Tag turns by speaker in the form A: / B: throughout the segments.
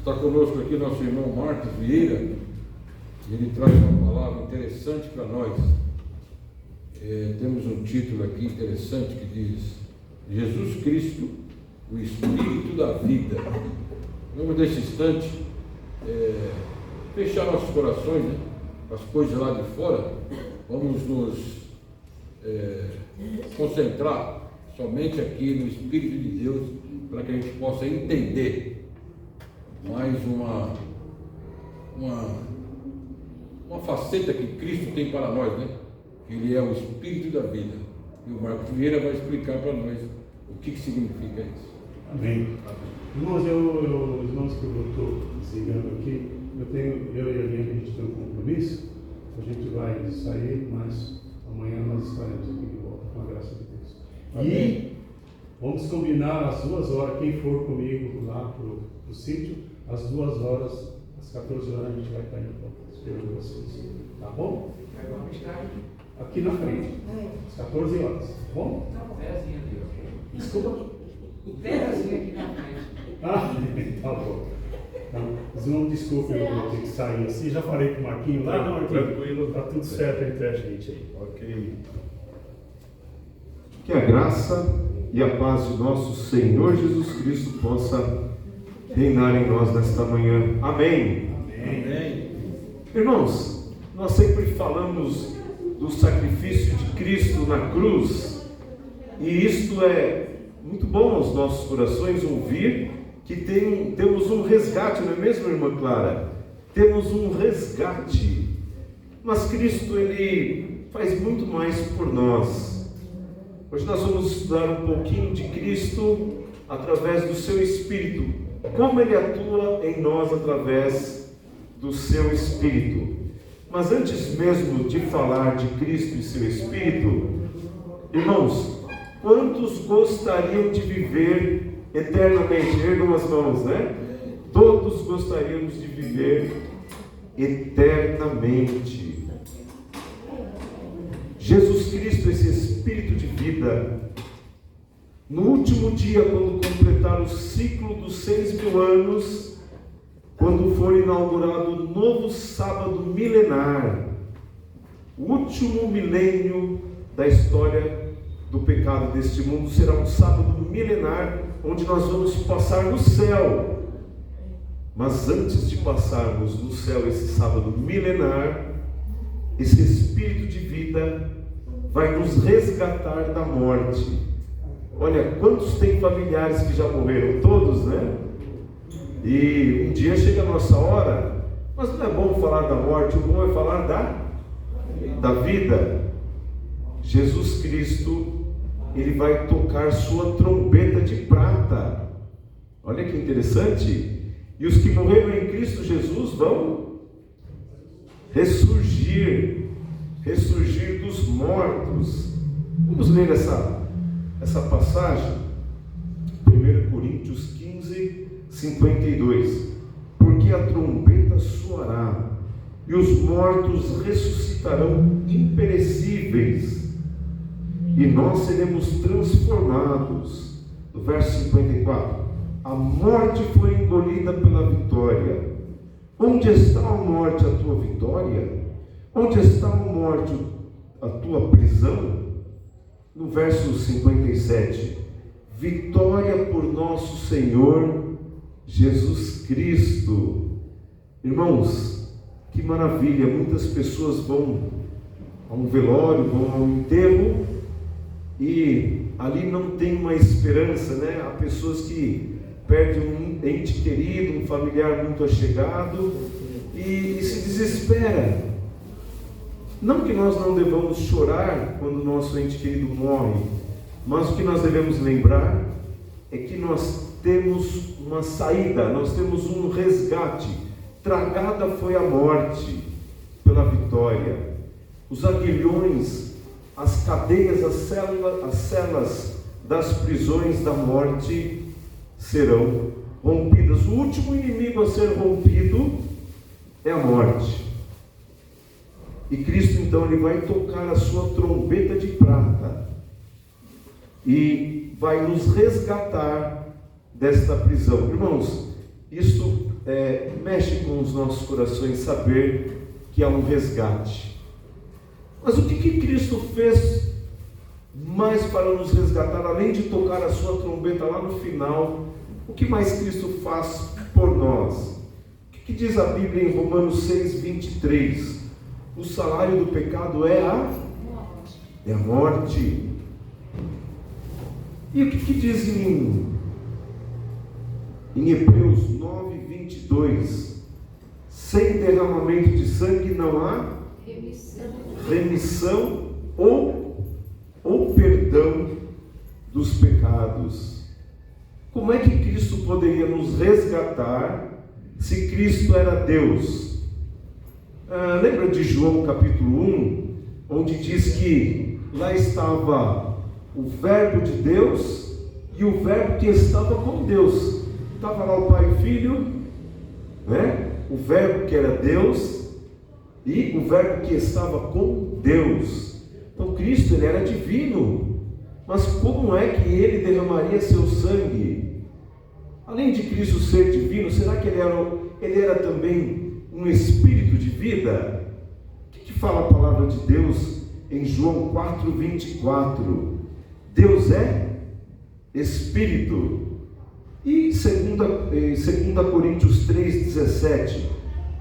A: Está conosco aqui nosso irmão Marcos Vieira. Ele traz uma palavra interessante para nós. Temos um título aqui interessante que diz: Jesus Cristo, o Espírito da vida. Vamos nesse instante fechar nossos corações, né? As coisas lá de fora. Vamos nos concentrar somente aqui no Espírito de Deus, para que a gente possa entender mais uma faceta que Cristo tem para nós, né? Ele é o Espírito da vida. E o Marcos Vieira vai explicar para nós o que significa isso.
B: Amém. Irmãos, os irmãos que eu estou ensinando aqui, eu e a Liane, a gente tem um compromisso. A gente vai sair, mas amanhã nós estaremos aqui de volta, com a graça de Deus. Amém. E vamos combinar às 2 horas, quem for comigo lá pro sítio, às 2 horas, às 14 horas a gente vai estar indo esperando vocês. Tá bom?
C: Vamos estar
B: aqui na frente, às 14 horas, tá bom?
C: Tá bom. Pezinho ali, ok?
B: Desculpa.
C: Pezinho aqui na frente.
B: Tá bom. Então, não desculpe eu vou ter que sair assim, já falei com o Marquinho lá, não, Marquinho, tranquilo, tá tudo certo entre a gente aí.
D: Ok. Que a graça e a paz de nosso Senhor Jesus Cristo possa reinar em nós nesta manhã. Amém.
B: Amém.
D: Irmãos, nós sempre falamos do sacrifício de Cristo na cruz, e isto é muito bom aos nossos corações ouvir que temos um resgate, não é mesmo, irmã Clara? Temos um resgate, mas Cristo, Ele faz muito mais por nós. Hoje nós vamos estudar um pouquinho de Cristo através do seu Espírito, como Ele atua em nós através do seu Espírito. Mas antes mesmo de falar de Cristo e seu Espírito, irmãos, quantos gostariam de viver eternamente? Ergam as mãos, né? Todos gostaríamos de viver eternamente. Jesus Cristo, esse Espírito de vida, no último dia, quando completar o ciclo dos 6.000 anos, quando for inaugurado o novo sábado milenar, o último milênio da história do pecado deste mundo, será um sábado milenar, onde nós vamos passar no céu. Mas antes de passarmos no céu esse sábado milenar, esse Espírito de vida vai nos resgatar da morte. Olha, quantos tem familiares que já morreram? Todos, né? E um dia chega a nossa hora, mas não é bom falar da morte, o bom é falar da vida. Jesus Cristo, Ele vai tocar sua trombeta de prata. Olha que interessante. E os que morreram em Cristo Jesus vão ressurgir dos mortos. Vamos ler essa passagem, 1 Coríntios 15, 52. Porque a trombeta soará, e os mortos ressuscitarão imperecíveis, e nós seremos transformados. No verso 54, a morte foi engolida pela vitória. Onde está a morte, a tua vitória? Onde está a morte, a tua prisão? No verso 57, vitória por nosso Senhor Jesus Cristo. Irmãos, que maravilha! Muitas pessoas vão a um velório, vão ao enterro, e ali não tem uma esperança, né? Há pessoas que perdem um ente querido, um familiar muito achegado, e se desespera. Não que nós não devamos chorar quando o nosso ente querido morre, mas o que nós devemos lembrar é que nós temos uma saída, nós temos um resgate. Tragada foi a morte pela vitória. Os aguilhões, as cadeias, as celas das prisões da morte serão rompidas. O último inimigo a ser rompido é a morte. E Cristo então Ele vai tocar a sua trombeta de prata e vai nos resgatar desta prisão. Irmãos, isto mexe com os nossos corações saber que há um resgate. Mas o que Cristo fez mais para nos resgatar, além de tocar a sua trombeta lá no final? O que mais Cristo faz por nós? O que diz a Bíblia em Romanos 6, 23? O salário do pecado é a morte. E o que diz em Hebreus 9, 22? Sem derramamento de sangue não há remissão ou perdão dos pecados. Como é que Cristo poderia nos resgatar se Cristo era Deus? Lembra de João capítulo 1, onde diz que lá estava o verbo de Deus e o verbo que estava com Deus. Estava lá o Pai e o Filho, né? O verbo que era Deus e o verbo que estava com Deus. Então Cristo, ele era divino, mas como é que ele derramaria seu sangue? Além de Cristo ser divino, será que ele era também um espírito de vida? O que fala a palavra de Deus em João 4, 24? Deus é espírito. E 2 Coríntios 3, 17,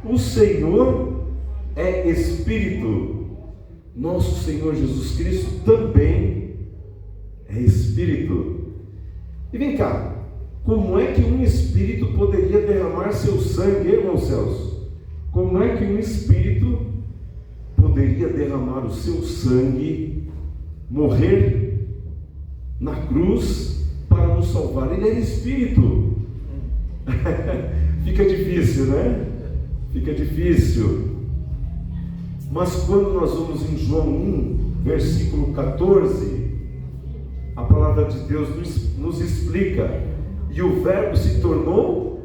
D: o Senhor é espírito. Nosso Senhor Jesus Cristo também é espírito. E vem cá, como é que um espírito poderia derramar seu sangue, irmão Celso? Como é que um espírito poderia derramar o seu sangue, morrer na cruz para nos salvar? Ele era espírito. Fica difícil, né? Fica difícil. Mas quando nós vamos em João 1, versículo 14, a palavra de Deus nos explica: e o verbo se tornou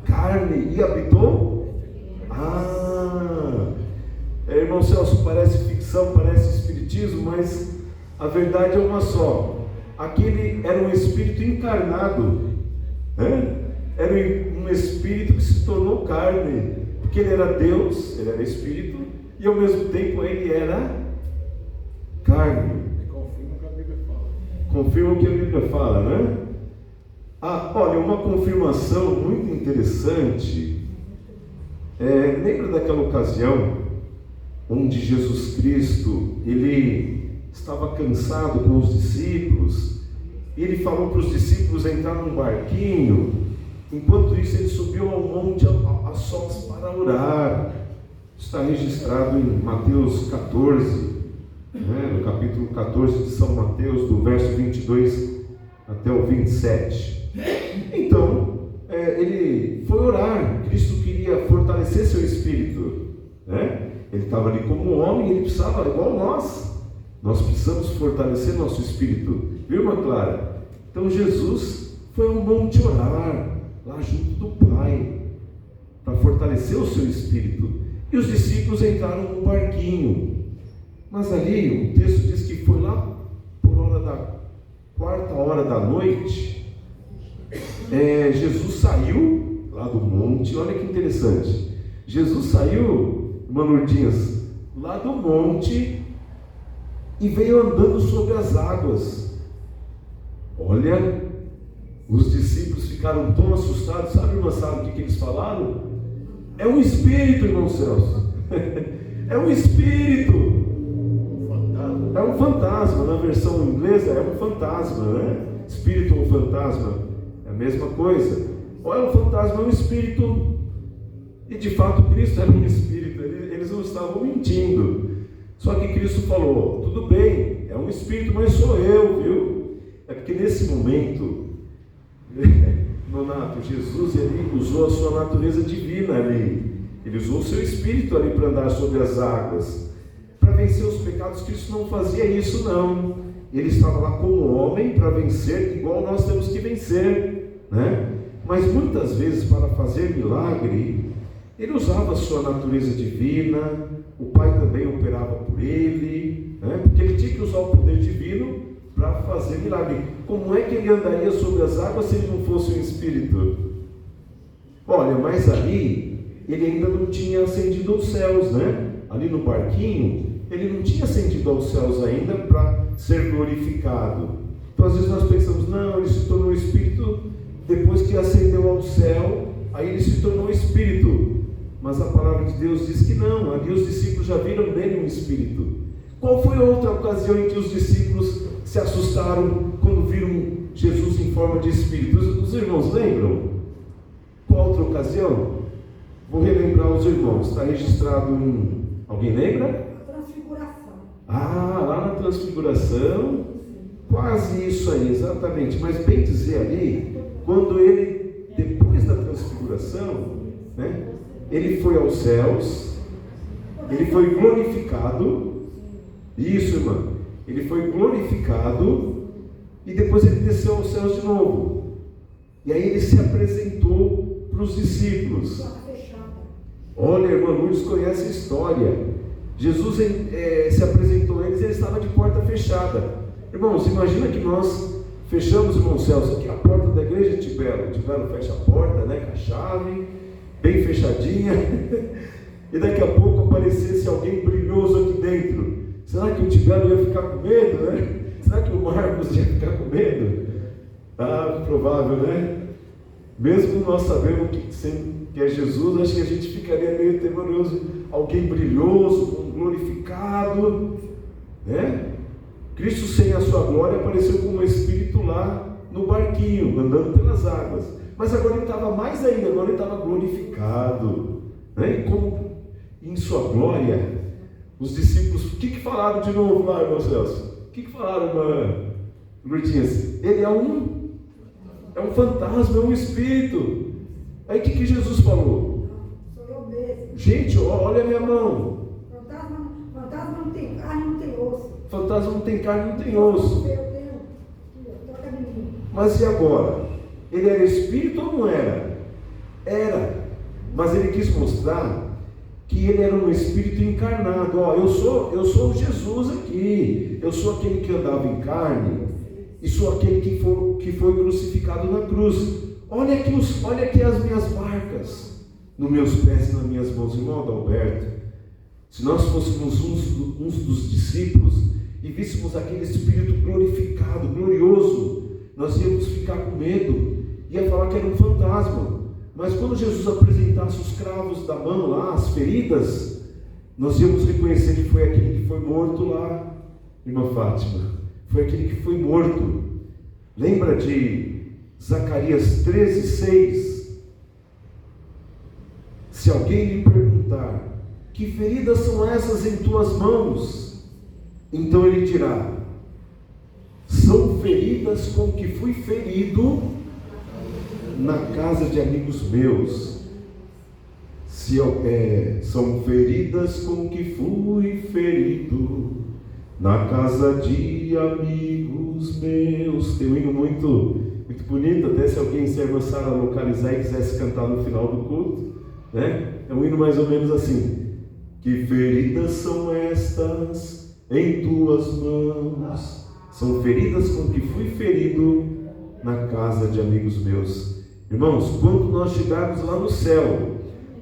D: carne e habitou. Irmão Celso, parece ficção, parece espiritismo, mas a verdade é uma só. Aquele era um espírito encarnado, né? Era um espírito que se tornou carne, porque ele era Deus, ele era espírito, e ao mesmo tempo ele era carne.
A: Confirma o que a Bíblia fala.
D: Confirma o que a Bíblia fala, né? Olha, uma confirmação muito interessante. Lembra daquela ocasião onde Jesus Cristo, ele estava cansado com os discípulos, e ele falou para os discípulos entrar num barquinho. Enquanto isso, ele subiu ao monte a sós para orar. Está registrado em Mateus 14, né, no capítulo 14 de São Mateus, do verso 22 até o 27. Então, ele foi orar. Cristo queria fortalecer seu espírito, né? Ele estava ali como homem, ele precisava, igual nós precisamos fortalecer nosso espírito, viu, irmã Clara? Então Jesus foi ao monte orar, lá junto do Pai, para fortalecer o seu espírito. E os discípulos entraram num barquinho, mas ali o texto diz que foi lá por hora da 4h da noite. Jesus saiu lá do monte. Olha que interessante, Jesus saiu, Manurdinhas, lá do monte e veio andando sobre as águas. Olha, os discípulos ficaram tão assustados. Sabe, irmã, sabe o que eles falaram? É um espírito, irmão Celso. É um espírito. É um fantasma. Na versão inglesa é um fantasma, né? Espírito ou fantasma é a mesma coisa. Ou é um fantasma, é um espírito. E de fato Cristo era um espírito. Eles não estavam mentindo. Só que Cristo falou: tudo bem, é um espírito, mas sou eu, viu? É porque nesse momento, Nonato, Jesus, ele usou a sua natureza divina ali. Ele usou o seu espírito ali para andar sobre as águas, para vencer os pecados. Cristo não fazia isso, não. Ele estava lá como homem para vencer, igual nós temos que vencer, né? Mas muitas vezes, para fazer milagre, ele usava a sua natureza divina. O Pai também operava por ele, né? Porque ele tinha que usar o poder divino para fazer milagre. Como é que ele andaria sobre as águas se ele não fosse um espírito? Olha, mas ali ele ainda não tinha ascendido aos céus, né? Ali no barquinho, ele não tinha ascendido aos céus ainda para ser glorificado. Então às vezes nós pensamos, não, ele se tornou espírito depois que ascendeu ao céu, aí ele se tornou espírito. Mas a palavra de Deus diz que não, ali os discípulos já viram nele um espírito. Qual foi a outra ocasião em que os discípulos se assustaram quando viram Jesus em forma de espírito? Os irmãos lembram? Qual outra ocasião? Vou relembrar os irmãos. Está registrado em... Alguém lembra?
E: A transfiguração.
D: Ah, lá na transfiguração. Quase isso aí, exatamente. Mas bem dizer ali, quando ele, depois da transfiguração, né, ele foi aos céus, ele foi glorificado. Isso, irmã. Ele foi glorificado e depois ele desceu aos céus de novo. E aí ele se apresentou para os discípulos. Olha, irmã Lourdes conhece a história. Jesus se apresentou a eles e ele estava de porta fechada. Irmãos, imagina que nós fechamos, irmão Celso, aqui a porta da igreja de Tibelo. Tibelo fecha a porta, né, com a chave, bem fechadinha. E daqui a pouco aparecesse alguém brilhoso aqui dentro. Será que o Tibelo ia ficar com medo, né? Será que o Marcos ia ficar com medo? Ah, provável, né? Mesmo nós sabemos que é Jesus, acho que a gente ficaria meio temeroso. Alguém brilhoso, glorificado, né? Cristo, sem a sua glória, apareceu como um espírito lá no barquinho, andando pelas águas. Mas agora ele estava mais ainda, agora ele estava glorificado, né? E como em sua glória, os discípulos, o que falaram de novo lá, irmão Celso? O que falaram, irmã Lourdinhas? Ele é um fantasma, é um espírito. Aí o que Jesus falou?
E: Sou eu mesmo.
D: Gente, olha a minha mão.
E: Fantasma não tem carne, não tem osso.
D: Fantasma não tem carne, não tem osso.
E: Eu tenho toca de mim.
D: Mas e agora? Ele era espírito ou não era? Era. Mas ele quis mostrar que ele era um espírito encarnado. Ó, eu sou o Jesus aqui. Eu sou aquele que andava em carne e sou aquele que foi crucificado na cruz. Olha aqui as minhas marcas nos meus pés e nas minhas mãos. Irmão Adalberto, se nós fôssemos uns dos discípulos e víssemos aquele espírito glorificado, glorioso, nós íamos ficar com medo, ia falar que era um fantasma. Mas quando Jesus apresentasse os cravos da mão lá, as feridas, nós íamos reconhecer que foi aquele que foi morto lá, irmã Fátima. Foi aquele que foi morto. Lembra de Zacarias 13:6? Se alguém lhe perguntar, que feridas são essas em tuas mãos? Então ele dirá, são feridas com que fui ferido na casa de amigos meus. São feridas com que fui ferido na casa de amigos meus. Tem um hino muito bonito, até se alguém, se a irmã Sara localizar e quisesse cantar no final do culto, né? É um hino mais ou menos assim: que feridas são estas em tuas mãos? São feridas com que fui ferido na casa de amigos meus. Irmãos, quando nós chegarmos lá no céu,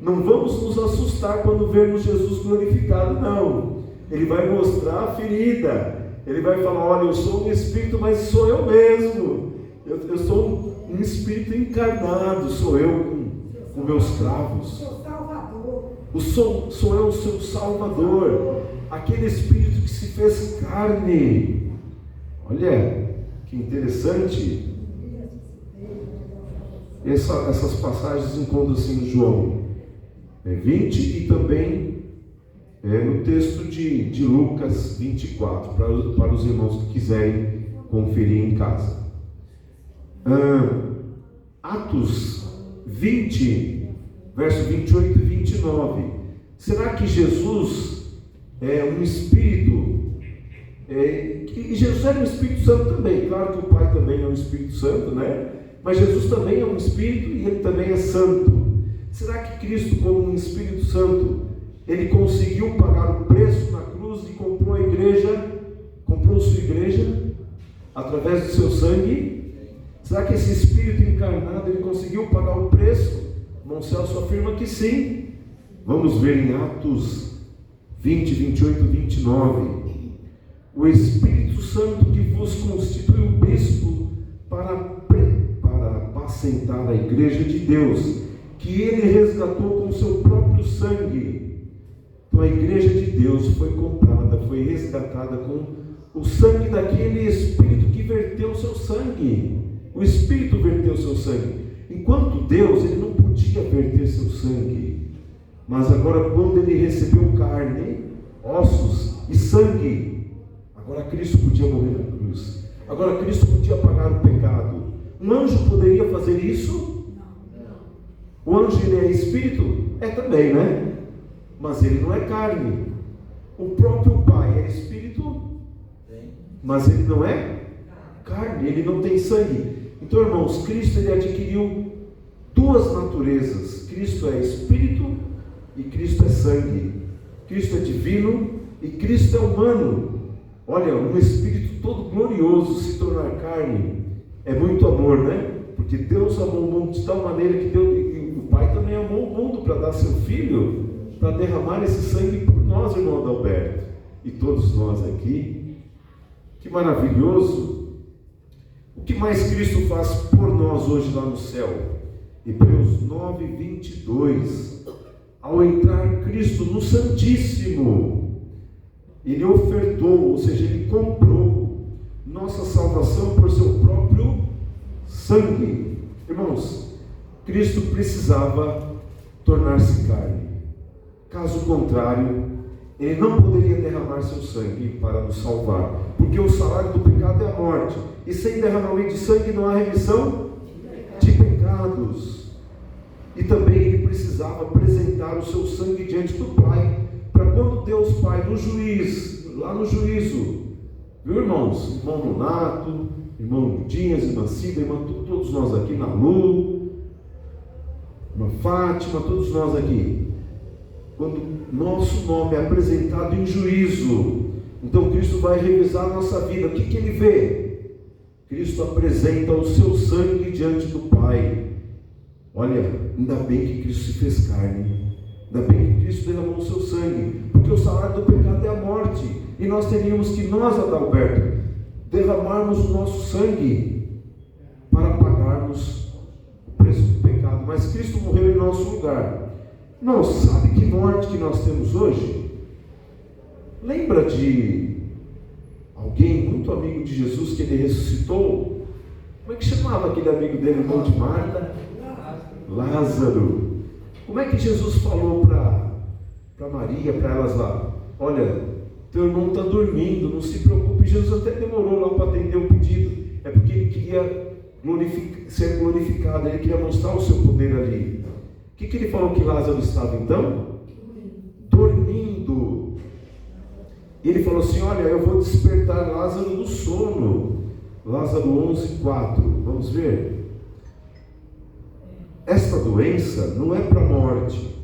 D: não vamos nos assustar quando vermos Jesus glorificado, não. Ele vai mostrar a ferida, ele vai falar, olha, eu sou um espírito, mas sou eu mesmo, eu sou um espírito encarnado, sou eu com meus cravos. Sou eu o seu Salvador, aquele espírito que se fez carne. Olha, que interessante. Essas passagens encontram-se em João 20 e também no texto de Lucas 24, para os irmãos que quiserem conferir em casa. Atos 20, verso 28 e 29. Será que Jesus é um Espírito? E Jesus era um Espírito Santo também. Claro que o Pai também é um Espírito Santo, né? Mas Jesus também é um Espírito e Ele também é Santo. Será que Cristo, como um Espírito Santo, Ele conseguiu pagar o preço na cruz e comprou a igreja, comprou sua igreja através do seu sangue? Será que esse Espírito encarnado, Ele conseguiu pagar o preço irmão Celso afirma que sim. Vamos ver em Atos 20, 28, 29. O Espírito Santo que vos constituiu bispo para apacentar a igreja de Deus, que ele resgatou com seu próprio sangue. Então a igreja de Deus foi comprada, foi resgatada com o sangue daquele Espírito que verteu o seu sangue. O Espírito verteu o seu sangue. Enquanto Deus, ele não podia verter seu sangue. Mas agora, quando ele recebeu carne, ossos e sangue, agora Cristo podia morrer na cruz. Agora Cristo podia pagar o pecado. Um anjo poderia fazer isso? O anjo, ele é espírito? É também, né? Mas ele não é carne. O próprio Pai é espírito, mas ele não é carne, ele não tem sangue. Então, irmãos, Cristo, ele adquiriu duas naturezas. Cristo é espírito e Cristo é sangue. Cristo é divino e Cristo é humano. Olha, um espírito todo glorioso se tornar carne é muito amor, né? Porque Deus amou o mundo de tal maneira que Deus, e o Pai também amou o mundo para dar seu Filho, para derramar esse sangue por nós, irmão Adalberto, e todos nós aqui. Que maravilhoso! O que mais Cristo faz por nós hoje lá no céu? Hebreus 9, 22. Ao entrar Cristo no Santíssimo, ele ofertou, ou seja, ele comprou nossa salvação por seu próprio sangue. Irmãos, Cristo precisava tornar-se carne. Caso contrário, ele não poderia derramar seu sangue para nos salvar, porque o salário do pecado é a morte, e sem derramamento de sangue não há remissão de pecados. E também ele precisava apresentar o seu sangue diante do Pai, para quando Deus Pai, no juiz, lá no juízo, viu, irmãos? Irmão Nonato, irmão Dinhas, irmã Cida, irmã, todos nós aqui, Nalu, irmã Fátima, todos nós aqui, quando nosso nome é apresentado em juízo, então Cristo vai revisar a nossa vida. O que ele vê? Cristo apresenta o seu sangue diante do Pai. Olha, ainda bem que Cristo se fez carne, ainda bem que Cristo derramou o seu sangue, porque o salário do pecado é a morte, e nós teríamos que, nós, Adalberto, derramarmos o nosso sangue para pagarmos o preço do pecado, mas Cristo morreu em nosso lugar. Não, sabe que morte que nós temos hoje? Lembra de alguém muito amigo de Jesus que ele ressuscitou? Como é que chamava aquele amigo dele, irmão de Marta? Lázaro. Como é que Jesus falou para Maria, para elas lá? Olha, teu irmão está dormindo, não se preocupe. Jesus até demorou lá para atender o pedido. É porque ele queria ser glorificado, ele queria mostrar o seu poder ali. O que ele falou que Lázaro estava então? Dormindo. E ele falou assim, olha, eu vou despertar Lázaro do sono. Lázaro 11:4. Vamos ver. Esta doença não é para a morte.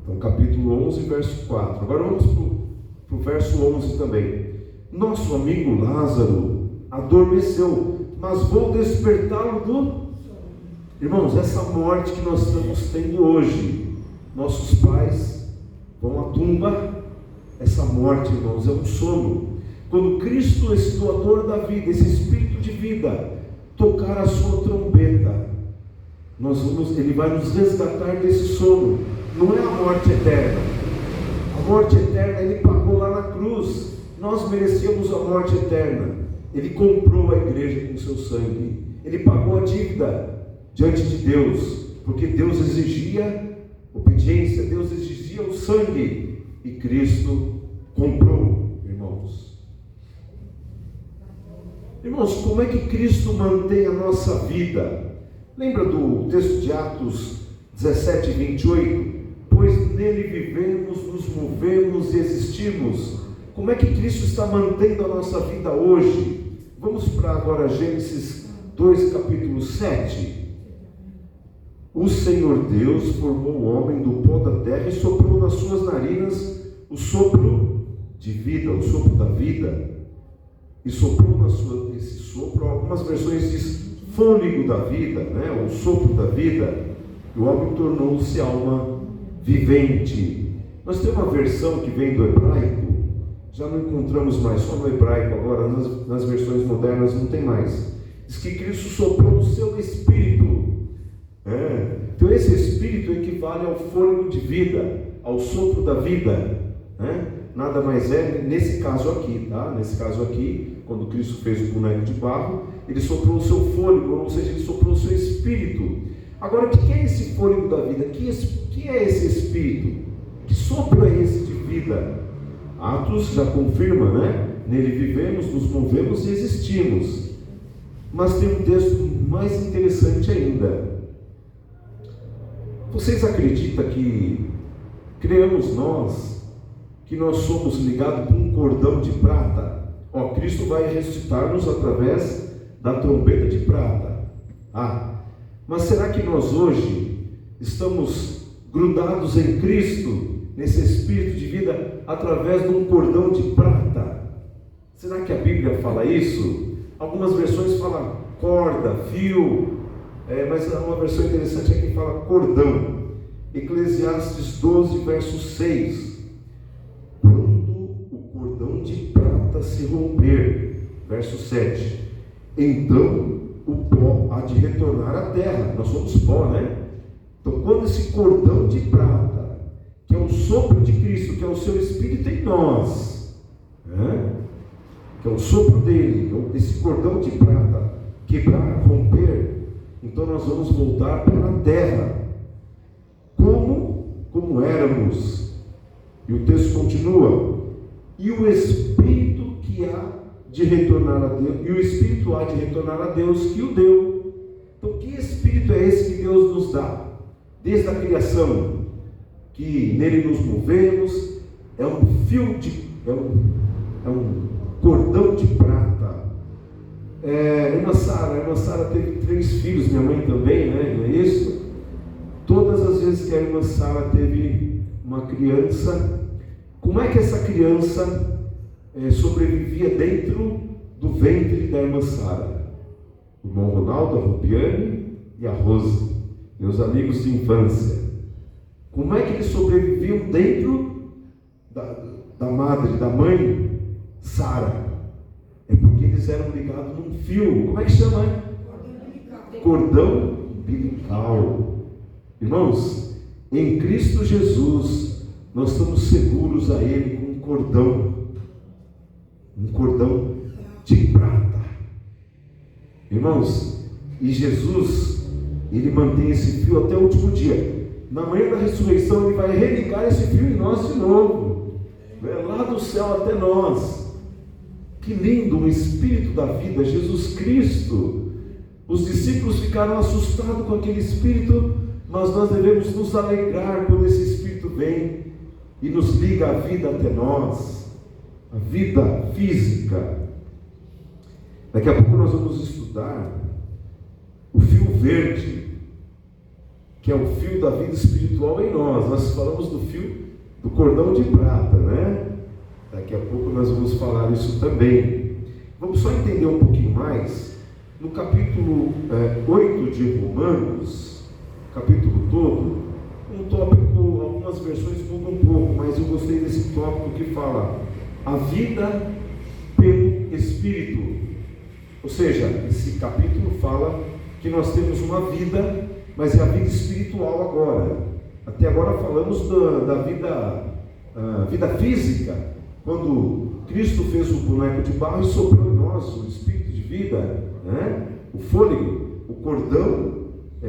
D: Então, capítulo 11, verso 4. Agora vamos para o verso 11 também. Nosso amigo Lázaro adormeceu, mas vou despertá-lo do... Irmãos, essa morte que nós estamos tendo hoje, nossos pais vão à tumba. Essa morte, irmãos, é um sono. Quando Cristo, esse doador da vida, esse Espírito de vida, tocar a sua trombeta, ele vai nos resgatar desse sono. Não é a morte eterna. A morte eterna ele pagou lá na cruz. Nós merecíamos a morte eterna. Ele comprou a igreja com seu sangue. Ele pagou a dívida diante de Deus, porque Deus exigia obediência, Deus exigia o sangue, e Cristo comprou, irmãos. Irmãos, como é que Cristo mantém a nossa vida? Lembra do texto de Atos 17, 28? Pois nele vivemos, nos movemos e existimos. Como é que Cristo está mantendo a nossa vida hoje? Vamos para agora Gênesis 2, capítulo 7. O Senhor Deus formou o homem do pó da terra e soprou nas suas narinas o sopro de vida, o sopro da vida. E soprou esse sopro, algumas versões diz fôlego da vida, né? O sopro da vida. e o homem tornou-se alma vivente. Nós temos uma versão que vem do hebraico, já não encontramos mais, só no hebraico agora, nas versões modernas não tem mais. Diz que Cristo soprou o seu Espírito. Então esse Espírito equivale ao fôlego de vida, ao sopro da vida. Nada mais é, nesse caso aqui, tá? Nesse caso aqui, quando Cristo fez o boneco de barro, ele soprou o seu fôlego, ou seja, ele soprou o seu Espírito. Agora, o que é esse fôlego da vida? O que é esse Espírito? Que sopro é esse de vida? Atos já confirma, né? Nele vivemos, nos movemos e existimos. Mas tem um texto mais interessante ainda. Vocês acreditam que cremos nós que nós somos ligados por um cordão de prata? Cristo vai ressuscitar-nos através da trombeta de prata. Mas será que nós hoje estamos grudados em Cristo, nesse Espírito de vida, através de um cordão de prata? Será que a Bíblia fala isso? Algumas versões falam corda, fio, mas uma versão interessante é que fala cordão. Eclesiastes 12, verso 6. Quando o cordão de prata se romper, verso 7, então o pó há de retornar à terra. Nós somos pó, né? Então, quando esse cordão de prata, que é o sopro de Cristo, que é o seu Espírito em nós, que é o sopro dele, esse cordão de prata quebrar, romper, então nós vamos voltar para a terra, como éramos. E o texto continua: e o Espírito que há de retornar a Deus, e o Espírito há de retornar a Deus que o deu. Então, que Espírito é esse que Deus nos dá? Desde a criação, que nele nos movemos, é um cordão de prata. A irmã Sara teve 3 filhos, minha mãe também, né? Não é isso? Todas as vezes que a irmã Sara teve uma criança, como é que essa criança sobrevivia dentro do ventre da irmã Sara? O irmão Ronaldo, a Rubiane e a Rosa, meus amigos de infância. Como é que eles sobreviviam dentro da mãe Sara? É porque eles eram ligados num fio. Como é que chama? Cordão umbilical. Irmãos, em Cristo Jesus, nós estamos seguros a Ele com um cordão de prata. Irmãos, e Jesus, Ele mantém esse fio até o último dia. Na manhã da ressurreição, Ele vai religar esse fio em nós de novo, lá do céu até nós. Que lindo, um Espírito da vida, Jesus Cristo. Os discípulos ficaram assustados com aquele Espírito, mas nós devemos nos alegrar quando esse Espírito vem e nos liga a vida até nós, a vida física. Daqui a pouco nós vamos estudar o fio verde, que é o fio da vida espiritual em nós. Nós falamos do fio do cordão de prata, né? Daqui a pouco nós vamos falar isso também. Vamos só entender um pouquinho mais. No capítulo 8 de Romanos, capítulo todo, um tópico, algumas versões mudam um pouco, mas eu gostei desse tópico que fala a vida pelo Espírito. Ou seja, esse capítulo fala que nós temos uma vida, mas é a vida espiritual agora. Até agora falamos da vida física, quando Cristo fez o boneco de barro e soprou em nós o Espírito de vida, né? O fôlego, o cordão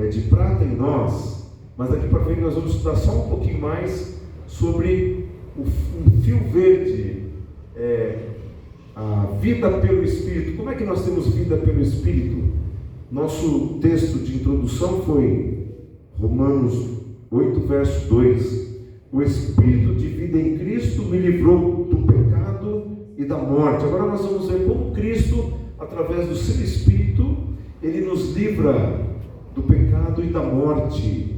D: de prata em nós. Mas daqui para frente nós vamos estudar só um pouquinho mais sobre um fio verde, a vida pelo Espírito. Como é que nós temos vida pelo Espírito? Nosso texto de introdução foi Romanos 8, verso 2. O Espírito de vida em Cristo me livrou do pecado e da morte. Agora nós vamos ver como Cristo, através do seu Espírito, Ele nos livra do pecado e da morte.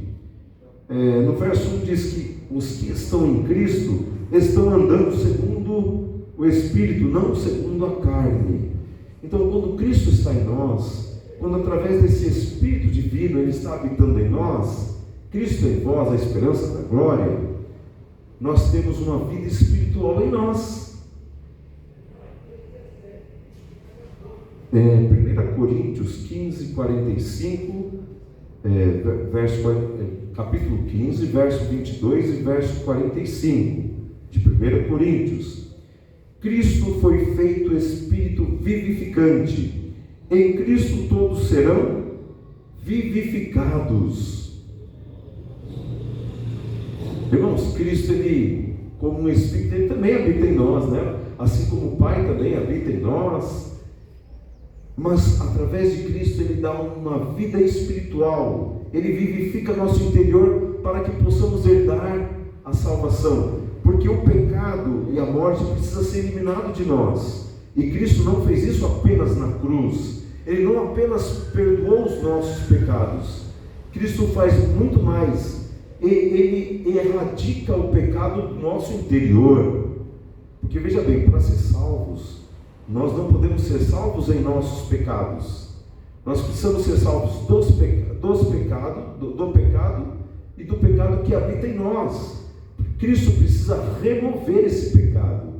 D: No verso 1 diz que os que estão em Cristo estão andando segundo o Espírito, não segundo a carne. Então, quando Cristo está em nós, quando através desse Espírito divino Ele está habitando em nós, Cristo em vós, a esperança da glória, nós temos uma vida espiritual em nós. 1 Coríntios 15, 45, capítulo 15, verso 22 e verso 45 de 1 Coríntios. Cristo foi feito Espírito vivificante. Em Cristo todos serão vivificados. Irmãos, Cristo, ele, como um Espírito, ele também habita em nós, né? Assim como o Pai também habita em nós. Mas através de Cristo ele dá uma vida espiritual, ele vivifica nosso interior para que possamos herdar a salvação, porque o pecado e a morte precisam ser eliminados de nós, e Cristo não fez isso apenas na cruz, ele não apenas perdoou os nossos pecados, Cristo faz muito mais, ele erradica o pecado do nosso interior, porque veja bem, para ser salvos, nós não podemos ser salvos em nossos pecados. Nós precisamos ser salvos do pecado e do pecado que habita em nós. Cristo precisa remover esse pecado.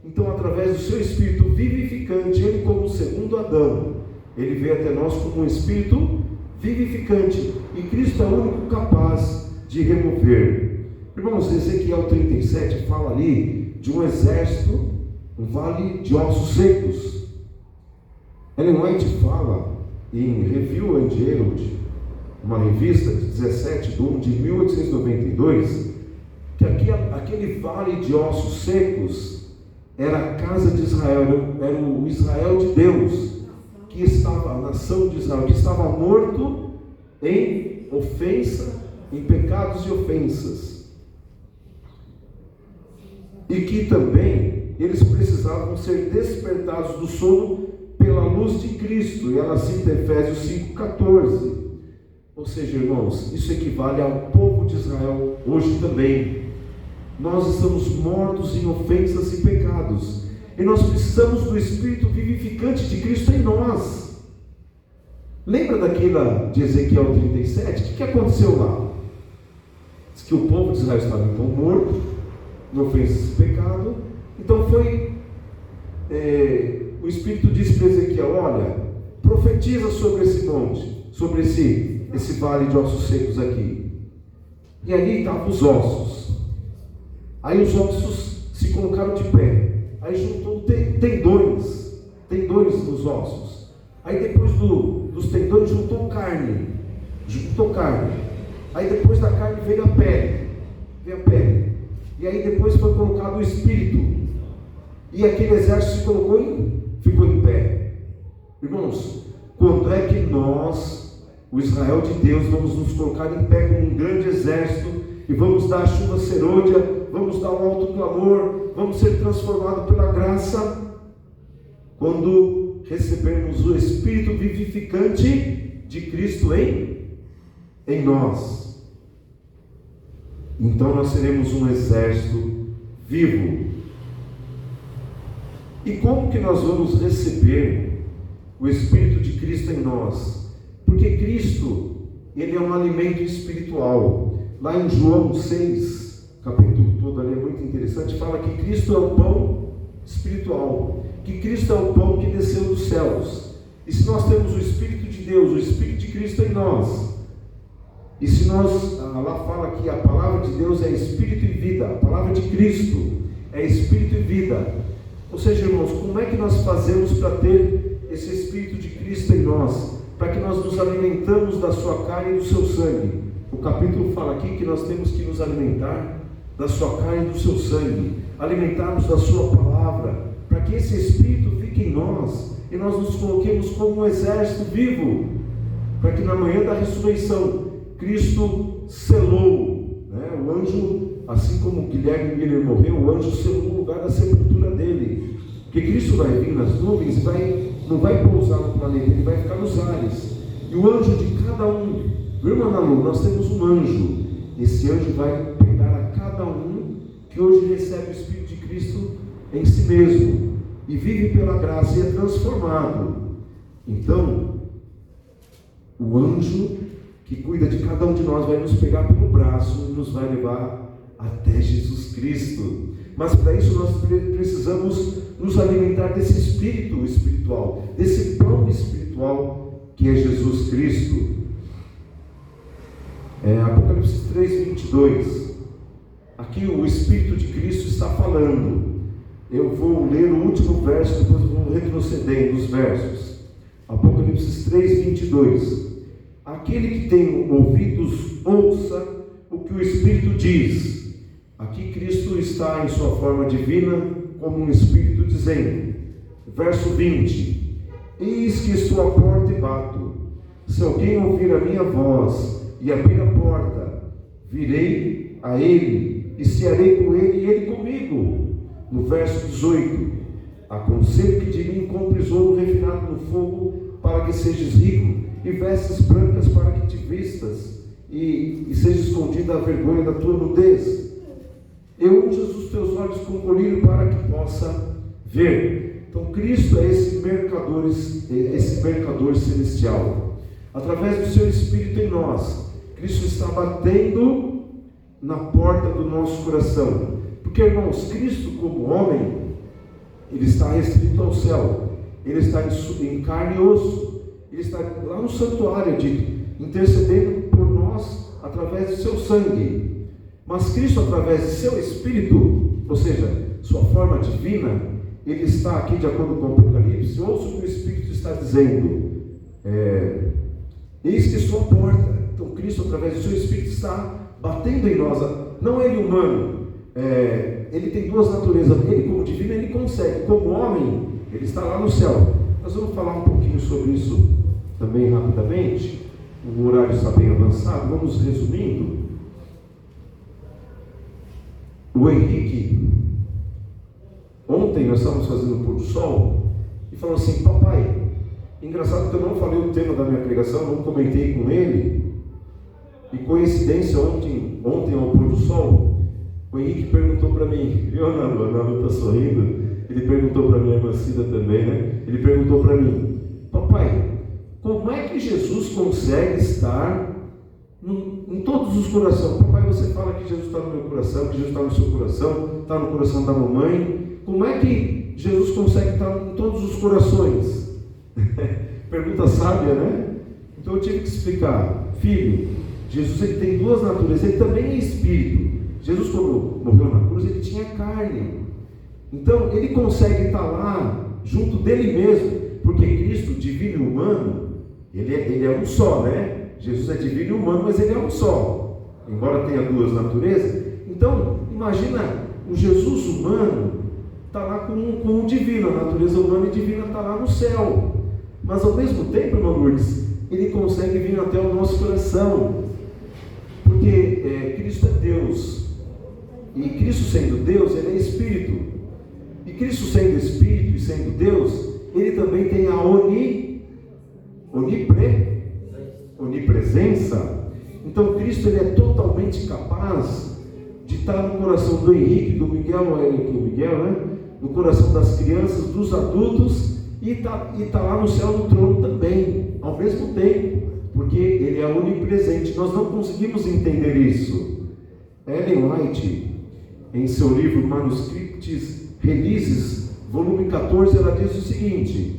D: Então, através do seu Espírito vivificante, ele, como o segundo Adão, ele veio até nós como um Espírito vivificante. E Cristo é o único capaz de remover. Irmãos, Ezequiel 37 fala ali de um exército, um vale de ossos secos. Ellen White fala em Review and Herald, uma revista de 17 de 1 de 1892, que aquele vale de ossos secos era a casa de Israel, era o Israel de Deus, que estava, a nação de Israel, que estava morto em ofensa, em pecados e ofensas, e que também eles precisavam ser despertados do sono pela luz de Cristo, e ela cita Efésios 5,14. Ou seja, irmãos, isso equivale ao povo de Israel hoje também. Nós estamos mortos em ofensas e pecados, e nós precisamos do Espírito vivificante de Cristo em nós. Lembra daquela de Ezequiel 37? O que aconteceu lá? Diz que o povo de Israel estava então morto em ofensas e pecado. Então o Espírito disse para Ezequiel: olha, profetiza sobre esse monte, sobre esse vale de ossos secos aqui. E ali estavam os ossos. Aí os ossos se colocaram de pé. Aí juntou tendões nos ossos. Aí depois dos tendões juntou carne. Aí depois da carne veio a pele. E aí depois foi colocado o Espírito. E aquele exército ficou em pé. Irmãos, quando é que nós, o Israel de Deus, vamos nos colocar em pé como um grande exército e vamos dar a chuva serôdia, vamos dar um alto clamor, vamos ser transformados pela graça? Quando recebermos o Espírito vivificante de Cristo em nós. Então nós seremos um exército vivo. E como que nós vamos receber o Espírito de Cristo em nós? Porque Cristo, ele é um alimento espiritual. Lá em João 6, capítulo todo ali é muito interessante, fala que Cristo é o pão espiritual, que Cristo é o pão que desceu dos céus. E se nós temos o Espírito de Deus, o Espírito de Cristo em nós, e se nós, lá fala que a palavra de Deus é Espírito e vida, a palavra de Cristo é Espírito e vida. Ou seja, irmãos, como é que nós fazemos para ter esse Espírito de Cristo em nós? Para que nós nos alimentamos da sua carne e do seu sangue. O capítulo fala aqui que nós temos que nos alimentar da sua carne e do seu sangue, alimentarmos da sua palavra, para que esse Espírito fique em nós e nós nos coloquemos como um exército vivo, para que na manhã da ressurreição Cristo selou, né? O anjo, assim como Guilherme Miller morreu, o anjo selou o lugar da sepultura dele, porque Cristo vai vir nas nuvens e não vai pousar no planeta, ele vai ficar nos ares, e o anjo de cada um, viu, irmã Nalu, nós temos um anjo, esse anjo vai pegar a cada um que hoje recebe o Espírito de Cristo em si mesmo, e vive pela graça e é transformado. Então, o anjo que cuida de cada um de nós, vai nos pegar pelo braço e nos vai levar até Jesus Cristo. Mas para isso nós precisamos nos alimentar desse espírito espiritual, desse pão espiritual que é Jesus Cristo. Apocalipse 3:22. Aqui o Espírito de Cristo está falando. Eu vou ler o último verso, depois vou retroceder nos versos. Apocalipse 3:22. Aquele que tem ouvidos, ouça o que o Espírito diz. Aqui Cristo está em sua forma divina, como um Espírito dizendo, verso 20: Eis que estou à porta e bato. Se alguém ouvir a minha voz e abrir a porta, virei a ele e cearei com ele e ele comigo. No verso 18: Aconselho que de mim compres ouro refinado no fogo, para que sejas rico, e vestes brancas para que te vistas, e seja escondida a vergonha da tua nudez. Eu unjo os teus olhos com colírio para que possa ver. Então Cristo é esse mercador celestial. Através do seu Espírito em nós, Cristo está batendo na porta do nosso coração. Porque, irmãos, Cristo como homem, ele está restrito ao céu. Ele está em carne e osso. Ele está lá no santuário, dito, intercedendo por nós através do seu sangue. Mas Cristo, através de seu Espírito, ou seja, sua forma divina, ele está aqui de acordo com o Apocalipse. Ouça o que o Espírito está dizendo. Eis que estou à porta. Então Cristo, através do seu Espírito, está batendo em nós. Não ele humano, ele tem duas naturezas. Ele como divino, ele consegue. Como homem, ele está lá no céu. Nós vamos falar um pouquinho sobre isso também rapidamente. O horário está bem avançado. Vamos resumindo. O Henrique, ontem nós estávamos fazendo o pôr do sol e falou assim: papai, engraçado que eu não falei o tema da minha pregação, não comentei com ele, e coincidência, ontem ao pôr do sol, o Henrique perguntou para mim, viu, Ana Lu está sorrindo, ele perguntou para minha irmã Cida também, né? Ele perguntou para mim: papai, como é que Jesus consegue estar em todos os corações? Papai, você fala que Jesus está no meu coração, que Jesus está no seu coração, está no coração da mamãe. Como é que Jesus consegue estar em todos os corações? Pergunta sábia, né? Então eu tive que explicar: filho, Jesus ele tem duas naturezas, ele também é espírito. Jesus, quando morreu na cruz, ele tinha carne. Então ele consegue estar lá junto dele mesmo, porque Cristo, divino e humano, ele é um só, né? Jesus é divino e humano, mas ele é um só, embora tenha duas naturezas. Então, imagina, o Jesus humano está lá com o divino, a natureza humana e divina está lá no céu. Mas ao mesmo tempo, irmão Lourdes, ele consegue vir até o nosso coração, porque Cristo é Deus, e Cristo sendo Deus, ele é Espírito, e Cristo sendo Espírito e sendo Deus, ele também tem a onipresença. Então Cristo ele é totalmente capaz de estar no coração do Henrique, do Miguel, né? No coração das crianças, dos adultos, e tá lá no céu no trono também, ao mesmo tempo, porque ele é onipresente. Nós não conseguimos entender isso. Ellen White, em seu livro Manuscripts Releases, volume 14, ela diz o seguinte: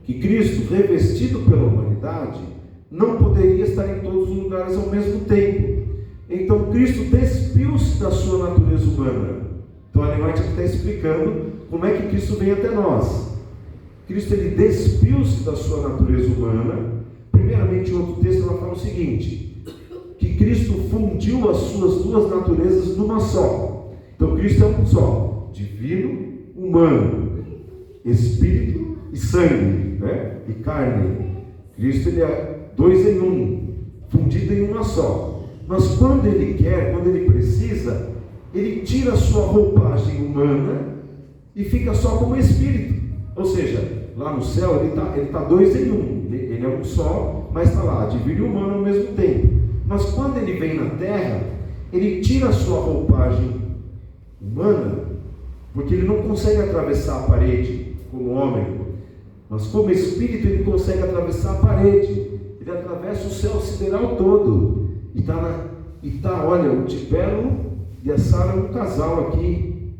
D: que Cristo, revestido pela humanidade, não poderia estar em todos os lugares ao mesmo tempo. Então Cristo despiu-se da sua natureza humana. Então a Ellen White está explicando como é que Cristo vem até nós. Cristo ele despiu-se da sua natureza humana. Primeiramente, em outro texto ela fala o seguinte: que Cristo fundiu as suas duas naturezas numa só. Então Cristo é um só, divino, humano, espírito e sangue, né? E carne. Cristo ele é dois em um, fundido em uma só. Mas quando ele quer, quando ele precisa, ele tira a sua roupagem humana e fica só como espírito. Ou seja, lá no céu ele tá dois em um. Ele é um só, mas está lá, divino e humano ao mesmo tempo. Mas quando ele vem na terra, ele tira a sua roupagem humana, porque ele não consegue atravessar a parede como homem. Mas como espírito ele consegue atravessar a parede. ele atravessa o céu sideral todo. E tá, olha, o Tibério e a Sara é um casal aqui.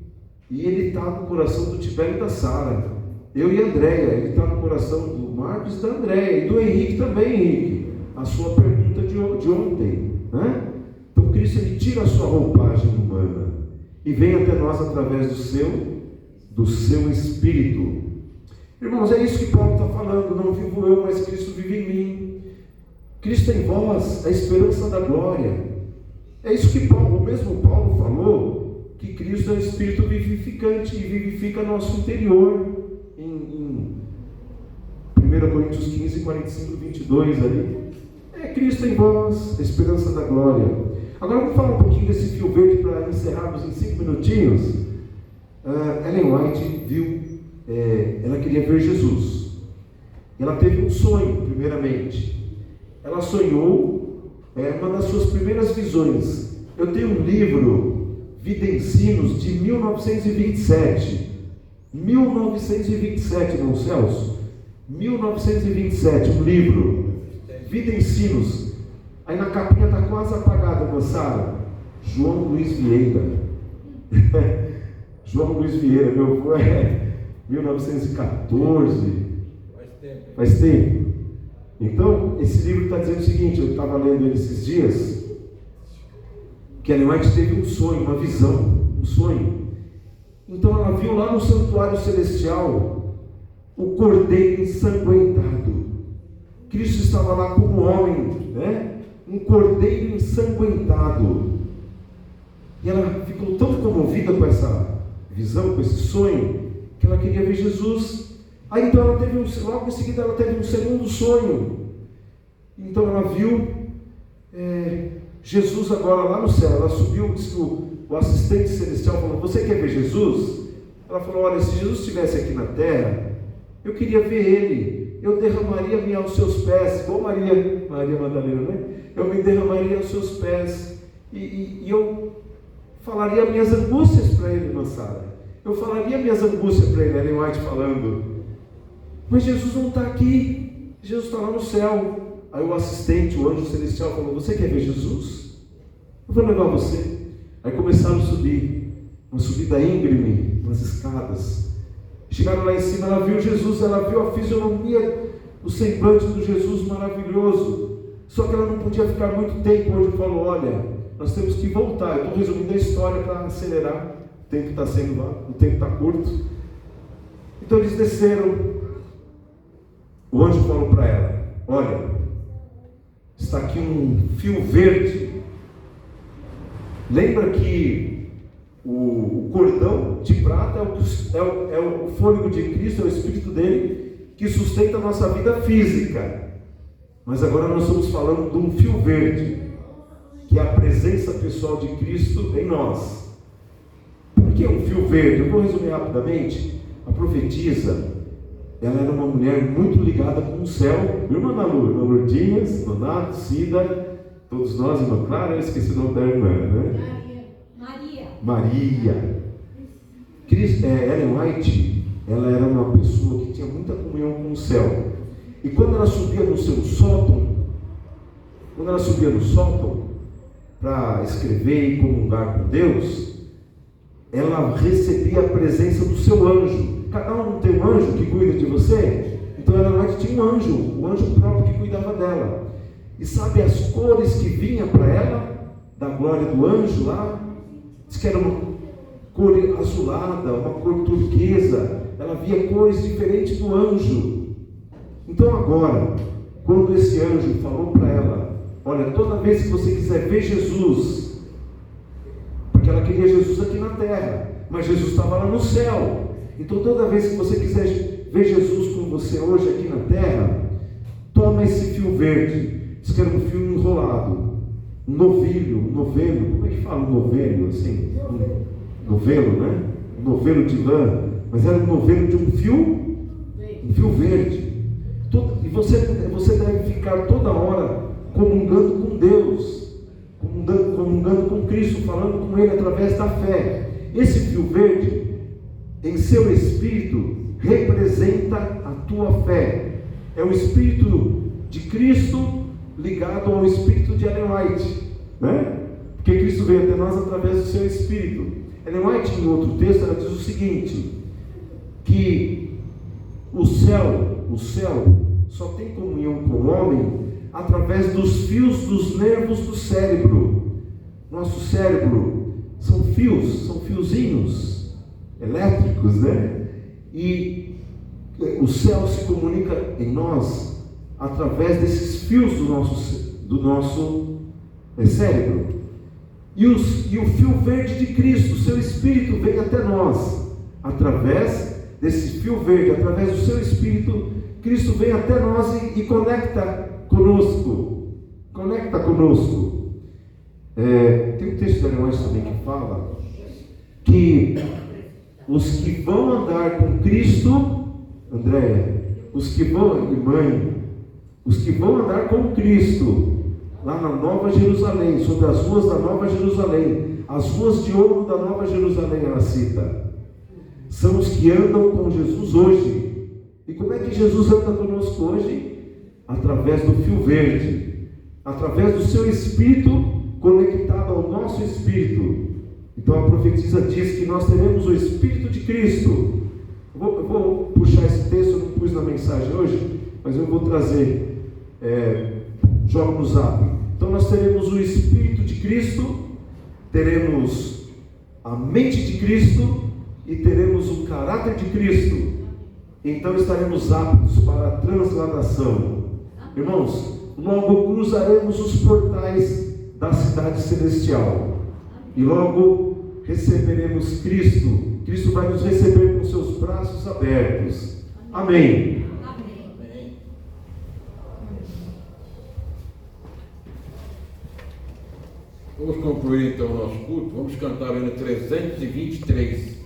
D: E ele está no coração do Tibério e da Sara. Eu e a Andréia, ele está no coração do Marcos e da Andréia. E do Henrique também, Henrique. A sua pergunta de ontem, né? Então Cristo, ele tira a sua roupagem humana e vem até nós através do seu Espírito. Irmãos, é isso que Paulo está falando. Não vivo eu, mas Cristo vive em mim. Cristo em vós, a esperança da glória. É isso que o mesmo Paulo falou, que Cristo é o Espírito vivificante e vivifica nosso interior. Em 1 Coríntios 15, 45, 22 ali. É Cristo em vós, a esperança da glória. Agora vamos falar um pouquinho desse fio verde para encerrarmos em 5 minutinhos. Ellen White viu, ela queria ver Jesus. Ela teve um sonho, primeiramente. Ela sonhou, uma das suas primeiras visões. Eu tenho um livro, Vida e Ensinos, de 1927. 1927, irmão Celso. 1927, um livro, Vida e Ensinos. Aí na capinha está quase apagada, moçada. João Luiz Vieira. João Luiz Vieira, meu avô é 1914. Faz tempo. Então, esse livro está dizendo o seguinte, eu estava lendo ele esses dias, que Ellen White teve um sonho, uma visão, um sonho. Então ela viu lá no santuário celestial o cordeiro ensanguentado. Cristo estava lá como homem, né? Um cordeiro ensanguentado. E ela ficou tão comovida com essa visão, com esse sonho, que ela queria ver Jesus. Aí então ela teve logo em seguida ela teve um segundo sonho. Então ela viu Jesus agora lá no céu. Ela subiu, disse que o assistente celestial falou: você quer ver Jesus? Ela falou: olha, se Jesus estivesse aqui na terra, eu queria ver ele. Eu derramaria-me aos seus pés, igual Maria Madalena, né? Eu me derramaria aos seus pés e eu falaria minhas angústias para ele, moçada. Eu falaria minhas angústias para ele, Ellen White falando. Mas Jesus não está aqui, Jesus está lá no céu. Aí o assistente, o anjo celestial falou: você quer ver Jesus? Eu vou levar você. Aí começaram a subir, uma subida íngreme, umas escadas. Chegaram lá em cima, ela viu Jesus, ela viu a fisionomia, o semblante do Jesus maravilhoso. Só que ela não podia ficar muito tempo. O anjo falou: olha, nós temos que voltar. Eu estou resumindo a história para acelerar. O tempo está sendo lá, o tempo está curto. Então eles desceram. O anjo falou para ela: olha, está aqui um fio verde. Lembra que o cordão de prata é o fôlego de Cristo, é o Espírito dele, que sustenta a nossa vida física. Mas agora nós estamos falando de um fio verde, que é a presença pessoal de Cristo em nós. Por que um fio verde? Eu vou resumir rapidamente. A profetisa, ela era uma mulher muito ligada com o céu. Irmã Nalu, irmã Lourdinhas, Donato, Cida, todos nós, irmã Clara, eu esqueci o nome da irmã, né? Maria. Ellen White, ela era uma pessoa que tinha muita comunhão com o céu. E quando ela subia no seu sótão, para escrever e comungar com Deus, ela recebia a presença do seu anjo. Cada um tem um anjo que cuida de você. Então ela tinha um anjo, o anjo próprio que cuidava dela. E sabe as cores que vinha para ela, da glória do anjo lá? Diz que era uma cor azulada, uma cor turquesa. Ela via cores diferentes do anjo. Então agora, quando esse anjo falou para ela: olha, toda vez que você quiser ver Jesus, porque ela queria Jesus aqui na terra, mas Jesus estava lá no céu. Então toda vez que você quiser ver Jesus com você hoje aqui na terra, toma esse fio verde. Diz que era um fio enrolado, um novelo, como é que fala um novelo assim? Um novelo, né? Um novelo de lã, mas era um novelo de um fio verde. E você deve ficar toda hora comungando com Deus, comungando com Cristo, falando com Ele através da fé. Esse fio verde, em seu espírito, representa a tua fé. É o espírito de Cristo ligado ao espírito de Ellen White, né? Porque Cristo veio até nós através do seu espírito. Ellen White, em outro texto, ela diz o seguinte, que o céu só tem comunhão com o homem através dos fios dos nervos do cérebro. Nosso cérebro são fiozinhos elétricos, né? E o céu se comunica em nós através desses fios do nosso cérebro. E o fio verde de Cristo, o seu Espírito, vem até nós através desse fio verde, através do seu Espírito. Cristo vem até nós e conecta conosco. Tem um texto de Ellen White também que fala que os que vão andar com Cristo, Andréia, os que vão andar com Cristo lá na Nova Jerusalém, sobre as ruas da Nova Jerusalém, as ruas de ouro da Nova Jerusalém, ela cita, são os que andam com Jesus hoje. E como é que Jesus anda conosco hoje? Através do fio verde, através do seu Espírito conectado ao nosso Espírito. Então a profetisa diz que nós teremos o Espírito de Cristo. Eu vou puxar esse texto, eu não pus na mensagem hoje, mas eu vou trazer, jogo no zap. Então nós teremos o Espírito de Cristo, teremos a mente de Cristo e teremos o caráter de Cristo. Então estaremos aptos para a transladação. Irmãos, logo cruzaremos os portais da cidade celestial e logo receberemos Cristo. Cristo vai nos receber com seus braços abertos. Amém.
A: Vamos concluir então o nosso culto. Vamos cantar o hino 323.